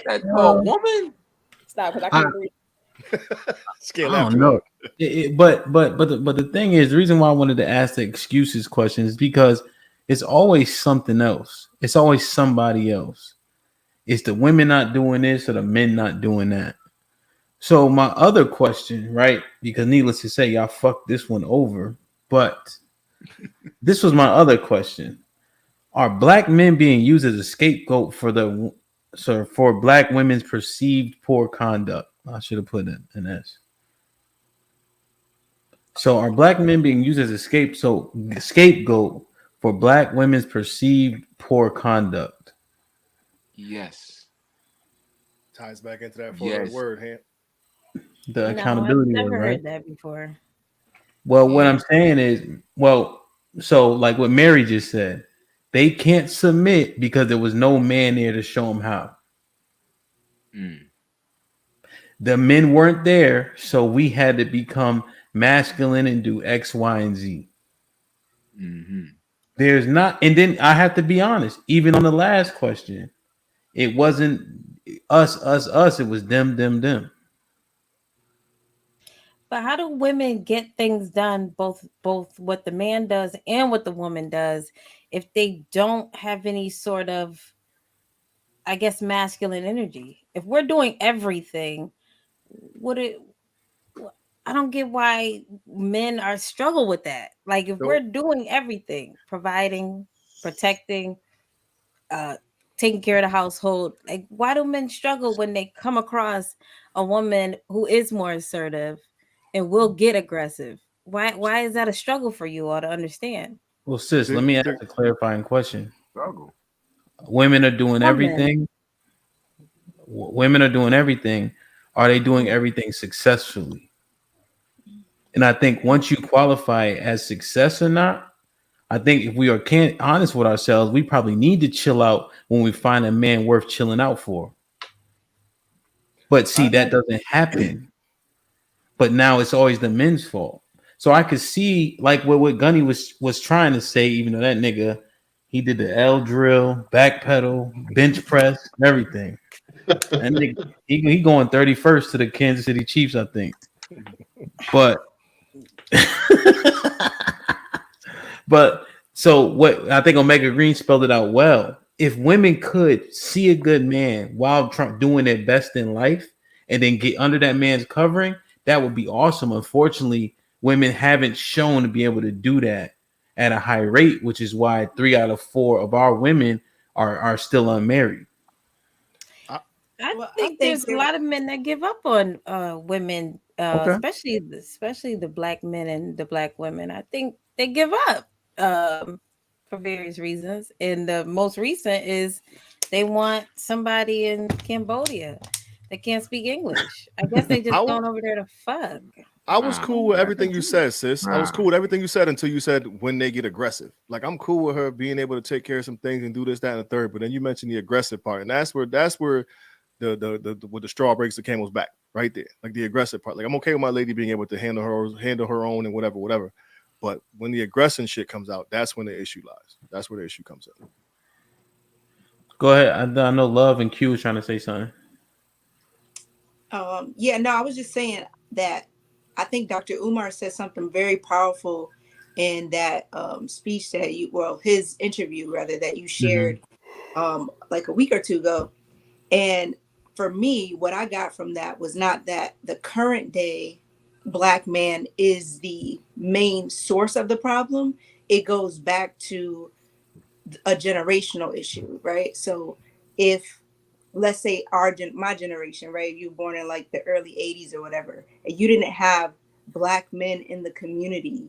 That for a woman? Stop, because I can't breathe. Scale I don't after know. work. But the thing is, the reason why I wanted to ask the excuses question is because it's always something else. It's always somebody else. It's the women not doing this or the men not doing that. So my other question, right? Because needless to say, y'all fucked this one over. But this was my other question: are black men being used as a scapegoat for black women's perceived poor conduct? I should have put an S. So are black men being used as a scapegoat for black women's perceived poor conduct? Yes. Ties back into that four-letter Yes. word, hand. The No, I've accountability one, never right? heard that before. Well, what I'm Yeah. saying is, well, so like what Mary just said, they can't submit because there was no man there to show them how. Mm. The men weren't there, so we had to become masculine and do X, Y, and Z. Mm-hmm. There's not, and then I have to be honest, even on the last question, it wasn't us. It was them. But how do women get things done, both what the man does and what the woman does, if they don't have any sort of, I guess, masculine energy? If we're doing everything, would it? I don't get why men are struggle with that. Like if we're So, doing everything, providing, protecting, uh, taking care of the household, like why do men struggle when they come across a woman who is more assertive and will get aggressive? Why is that a struggle for you all to understand? Well, sis, let the, me ask the, a clarifying question. Struggle. Women are doing Woman, everything. Women are doing everything. Are they doing everything successfully? And I think once you qualify as success or not, I think if we are can't honest with ourselves, we probably need to chill out when we find a man worth chilling out for. But see, I, that doesn't happen. But now it's always the men's fault. So I could see like what Gunny was trying to say, even though that nigga he did the L drill, back pedal, bench press, everything. And nigga, he going 31st to the Kansas City Chiefs, I think. But but so what I think Omega Green spelled it out well. If women could see a good man while doing their best in life and then get under that man's covering, that would be awesome. Unfortunately, women haven't shown to be able to do that at a high rate, which is why 3 out of 4 of our women are still unmarried. I, I Well, I think think there's a there. lot of men that give up on women, Okay. especially the black men and the black women. I think they give up for various reasons, and the most recent is they want somebody in Cambodia that can't speak English. I guess they I, just wa- going over there to fuck. I was Nah. cool with That's everything you a, said, sis. I was nah. cool with everything you said until you said when they get aggressive. Like I'm cool with her being able to take care of some things and do this, that, and the third. But then you mentioned the aggressive part, and that's where where the straw breaks the camel's back, right there. Like the aggressive part. Like I'm okay with my lady being able to handle her own and whatever. But when the aggression shit comes out, that's when the issue lies. That's where the issue comes in. Go ahead. I know Love and Q was trying to say something. Yeah, no, I was just saying that I think Dr. Umar said something very powerful in that speech that his interview rather that you Mm-hmm. shared like a week or two ago. And for me, what I got from that was not that the current day black man is the main source of the problem. It goes back to a generational issue, right? So if let's say my generation, right? You were born in like the early 80s or whatever, and you didn't have black men in the community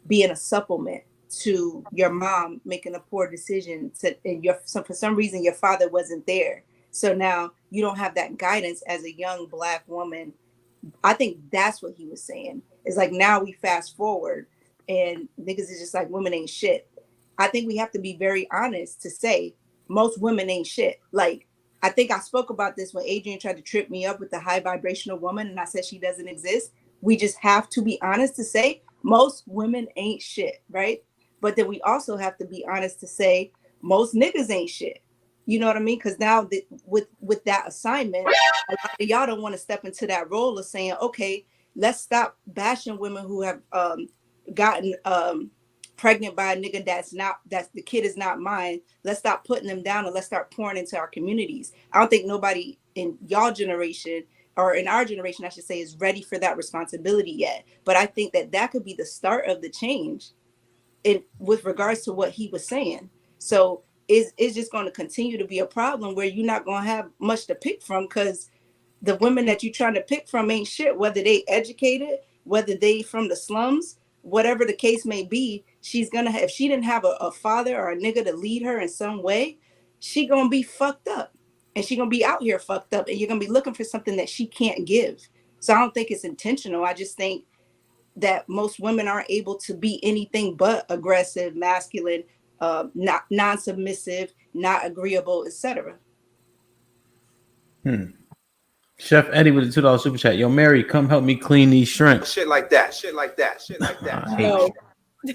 being a supplement to your mom making a poor decision and for some reason your father wasn't there. So now you don't have that guidance as a young black woman. I think that's what he was saying. It's like now we fast forward and niggas is just like women ain't shit. I think we have to be very honest to say most women ain't shit. Like I think I spoke about this when Adrian tried to trip me up with the high vibrational woman and I said she doesn't exist. We just have to be honest to say most women ain't shit, right? But then we also have to be honest to say most niggas ain't shit. You know what I mean? Because now with that assignment, a lot of y'all don't want to step into that role of saying, okay, let's stop bashing women who have gotten pregnant by a nigga that's the kid is not mine. Let's stop putting them down and let's start pouring into our communities. I don't think nobody in y'all generation or in our generation, I should say, is ready for that responsibility yet. But I think that could be the start of the change in with regards to what he was saying. So it's just going to continue to be a problem where you're not going to have much to pick from because the women that you're trying to pick from ain't shit, whether they educated, whether they from the slums, whatever the case may be. She's gonna have, if she didn't have a father or a nigga to lead her in some way, she gonna be fucked up, and she gonna be out here fucked up, and you're gonna be looking for something that she can't give. So I don't think it's intentional. I just think that most women aren't able to be anything but aggressive, masculine, not non-submissive, not agreeable, etc. Chef Eddie with the $2 super chat. Yo, Mary, come help me clean these shrimp. Shit like that. Shit like that. Shit like that. I hate No, you.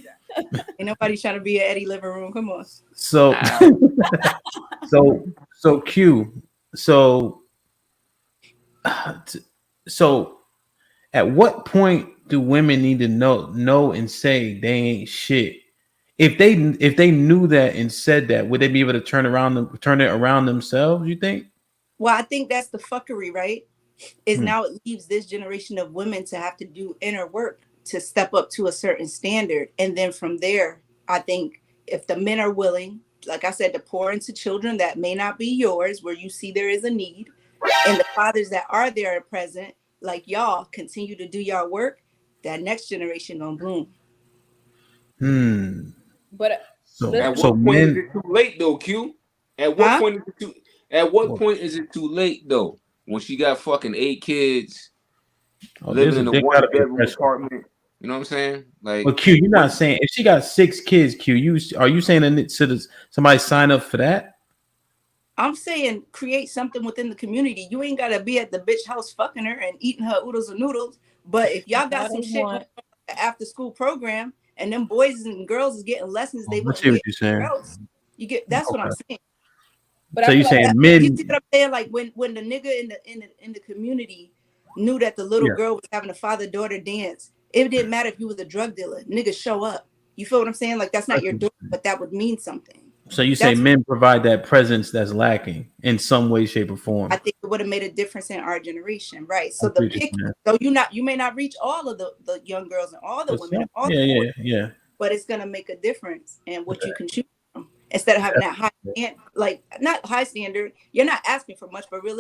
ain't nobody trying to be in Eddie living room. Come on. So, so Q. So, so, at what point do women need to know and say they ain't shit? If they knew that and said that, would they be able to turn it around themselves? You think? Well, I think that's the fuckery, right? Is now it leaves this generation of women to have to do inner work to step up to a certain standard. And then from there, I think if the men are willing, like I said, to pour into children that may not be yours, where you see there is a need, and the fathers that are there and present, like y'all, continue to do y'all work, that next generation gonna bloom. But So, At so what point is men. it too late though, Q? At what Huh? point is it too? At what point is it too late though? When she got fucking 8 kids, Oh, living in a there gotta be a 1-bedroom threshold. apartment. You know what I'm saying? Like, But Q, you're not saying if she got 6 kids, Q, are you saying that somebody sign up for that? I'm saying create something within the community. You ain't gotta be at the bitch house fucking her and eating her oodles and noodles. But if y'all got I some don't shit going want. on like an after school program and them boys and girls is getting lessons they I wouldn't see what get you're saying. anywhere else, you get that's what I'm Okay. saying. But So I you feel like saying You men? see what I'm saying? Like when the nigga in the community knew that the little Yeah. girl was having a father-daughter dance, it didn't matter if you was a drug dealer, niggas show up. You feel what I'm saying? Like that's not your daughter, but that would mean something. So you say That's men provide that presence that's lacking in some way, shape, or I form. think it would have made a difference in our generation, right? I So see the what you're pick, saying. so you may not reach all of the young girls and all the But women and all yeah, the boys, yeah. but it's gonna make a difference in what you can choose from. Instead of having that high and like not high standard, you're not asking for much, but being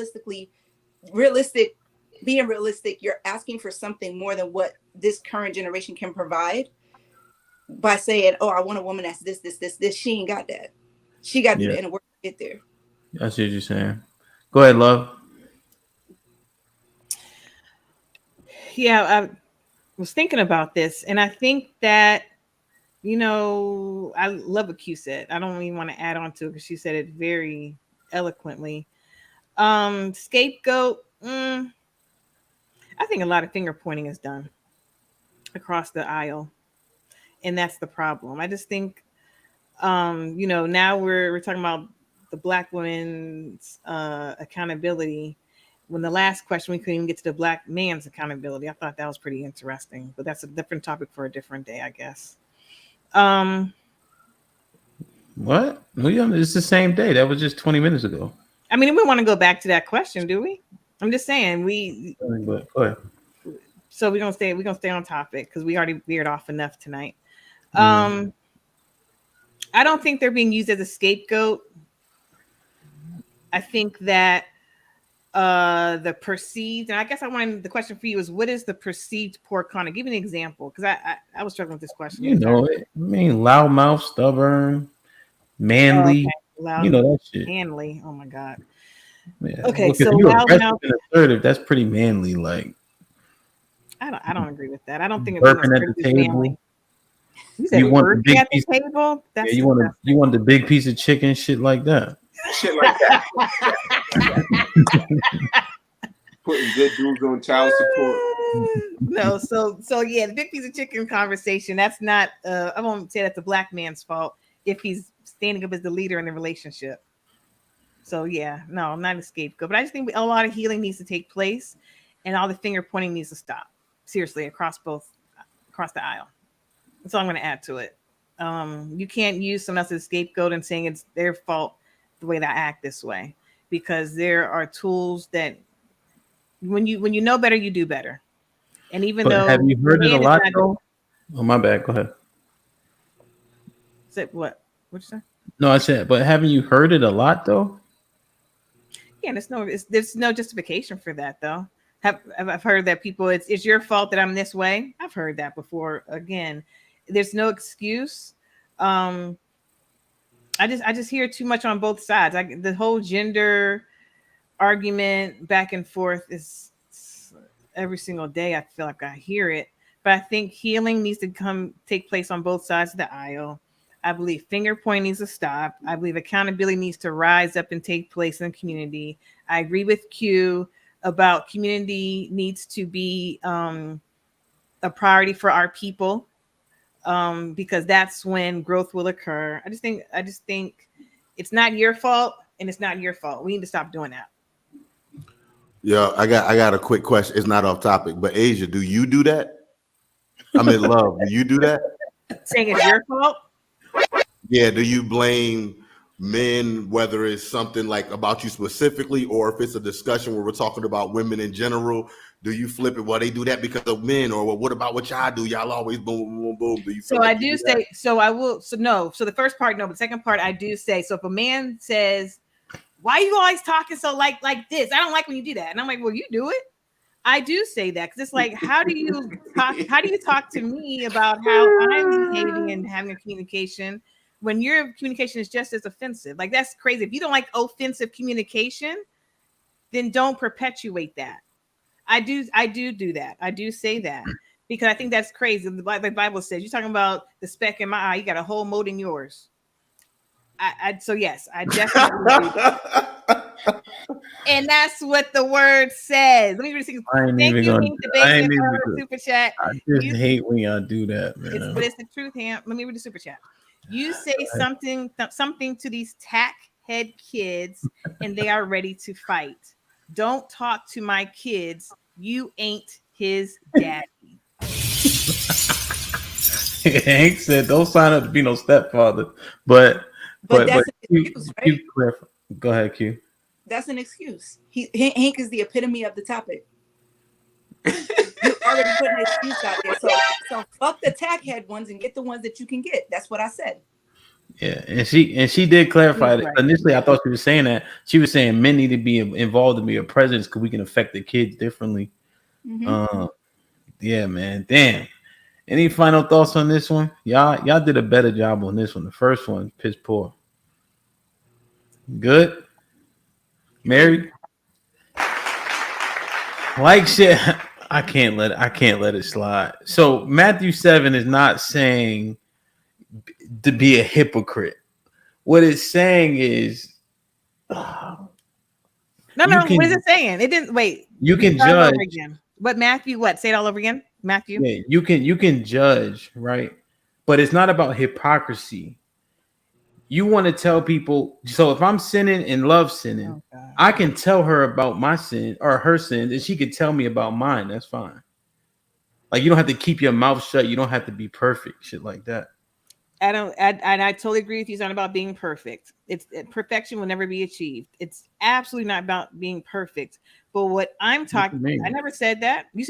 realistic, you're asking for something more than what this current generation can provide by saying, oh, I want a woman that's this. She ain't got that. She got to do Yeah. the inner work to get there. I see what you're saying. Go ahead, love. Yeah, I was thinking about this, and I think that I love what Q said. I don't even want to add on to it because she said it very eloquently. Scapegoat. I think a lot of finger pointing is done across the aisle, and that's the problem. I just think, now we're talking about the black women's accountability. When the last question we couldn't even get to the black man's accountability, I thought that was pretty interesting. But that's a different topic for a different day, I guess. What? Well, yeah, it's the same day. That was just 20 minutes ago. I mean, we want to go back to that question, do we? I'm just saying But go ahead. so we're gonna stay on topic because we already veered off enough tonight. Mm-hmm. I don't think they're being used as a scapegoat. I think that the perceived, and I guess I wanted the question for you is, what is the perceived poor conduct? Give me an example, because I was struggling with this question. You know it. I mean, loudmouth, stubborn, manly. Okay. Loud, You know that shit. manly. Oh my god. Yeah. Okay, Because so you aggressive loudmouth. and assertive, that's pretty manly. Like I don't agree with that. I don't think it burping at the table. manly. You said You want the burping big at the piece. table? That's Yeah, you want the big piece of chicken, shit like that. Shit like that. putting good dudes on child support. No, so yeah, the big piece of chicken conversation. That's not. I won't say that's a black man's fault if he's standing up as the leader in the relationship. So yeah, no, I'm not a scapegoat, but I just think a lot of healing needs to take place, and all the finger pointing needs to stop. Seriously, across the aisle. That's all I'm going to add to it. You can't use someone else's scapegoat and saying it's their fault the way they act this way, because there are tools that when you know better, you do better. And even But though have you heard it a man is lot not, though? Oh, my bad. Go ahead. say what? What'd you say? No, I said, but haven't you heard it a lot though? Yeah, there's no justification for that though. I've heard that people it's your fault that I'm this way. I've heard that before. Again, there's no excuse. Um, I just hear too much on both sides. The whole gender argument back and forth is every single day. I feel like I hear it, but I think healing needs to take place on both sides of the aisle. I believe finger pointing needs to stop. I believe accountability needs to rise up and take place in the community. I agree with Q about community needs to be a priority for our people, because that's when growth will occur. I just think it's not your fault, and it's not your fault. We need to stop doing that. Yeah, I got a quick question. It's not off topic, but Asia, do you do that? I'm in love. Do you do that? Saying it's your fault? Yeah. Do you blame men, whether it's something like about you specifically, or if it's a discussion where we're talking about women in general? Do you flip it? Well, they do that because of men, or well, what about what y'all do? Y'all always boom, boom, boom. Do you? So I do say. So I will. So no. So the first part, no. But the second part, I do say. So if a man says, "Why are you always talking so like this? I don't like when you do that," and I'm like, "Well, you do it." I do say that because it's like, how do you talk to me about how I'm behaving and having a communication when your communication is just as offensive? Like, that's crazy. If you don't like offensive communication, then don't perpetuate that. I do that. I do say that because I think that's crazy. The Bible says, you're talking about the speck in my eye, you got a whole mote in yours. So yes, I definitely do. And that's what the word says. Let me read it. Thank you, super chat. I just hate when y'all do that, man. But it's the truth, Ham. Let me read the super chat. You say something to these tack head kids, and they are ready to fight. Don't talk to my kids. You ain't his daddy. Hank said, "Don't sign up to be no stepfather." But that's an excuse, right? Go ahead, Q. That's an excuse. Hank is the epitome of the topic. You're already putting an excuse out there. So fuck the tackhead ones and get the ones that you can get. That's what I said. Yeah, and she did clarify that. Initially, I thought she was saying that. She was saying men need to be involved in being presidents because we can affect the kids differently. Mm-hmm. Yeah, man. Damn. Any final thoughts on this one? Y'all did a better job on this one. The first one, piss poor. Good. Mary, like shit. I can't let it slide. So Matthew 7 is not saying to be a hypocrite. What it's saying is, no. What is it saying? It didn't. Wait. You can judge. But Matthew, what? Say it all over again. Matthew. Yeah, you can judge, right? But it's not about hypocrisy. You want to tell people. So if I'm sinning and love sinning, I can tell her about my sin or her sins, and she can tell me about mine. That's fine. Like, you don't have to keep your mouth shut. You don't have to be perfect. Shit like that. I totally agree with you. It's not about being perfect. Perfection will never be achieved. It's absolutely not about being perfect. But what I'm talking, I never said that. You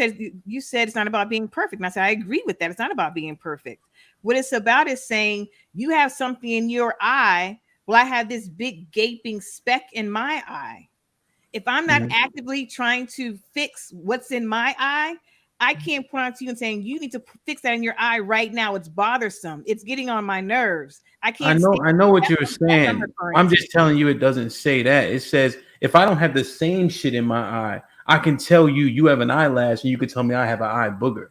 said it's not about being perfect. And I said, I agree with that. It's not about being perfect. What it's about is saying you have something in your eye. Well, I have this big gaping speck in my eye. If I'm not actively trying to fix what's in my eye, I can't point out to you and saying you need to fix that in your eye right now. It's bothersome. It's getting on my nerves. I can't. I know what you're saying. I'm just telling you, it doesn't say that. It says if I don't have the same shit in my eye, I can tell you have an eyelash, and you can tell me I have an eye booger.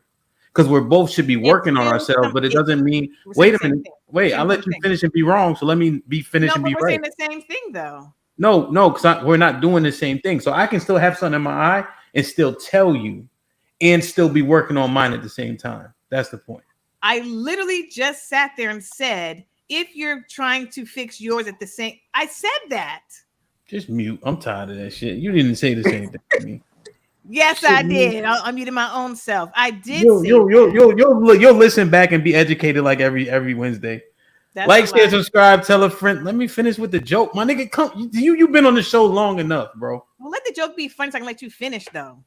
Because we're both should be working on ourselves, but it doesn't mean. Wait a minute. Wait, I'll let you finish and be wrong. So let me be finished and be right. We're saying the same thing though. No, because we're not doing the same thing. So I can still have something in my eye and still tell you. And still be working on mine at the same time. That's the point. I literally just sat there and said, if you're trying to fix yours at the same, I said that. Just mute. I'm tired of that shit. You didn't say the same thing to me. Yes, Shit, I man. did. I muted my own self. I did You'll say you'll listen back and be educated like every Wednesday. that's Like, a share, lie. subscribe, tell a friend. Let me finish with the joke, my nigga. Come, you've been on the show long enough, bro. Well, let the joke be funny so I can let you finish, though.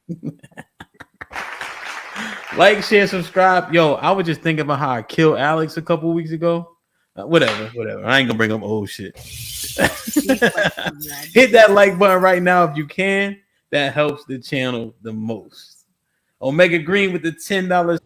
Like, share, subscribe. Yo, I was just thinking about how I killed Alex a couple weeks ago. Whatever. I ain't gonna bring up old shit. Hit that like button right now if you can. That helps the channel the most. Omega Green with the $10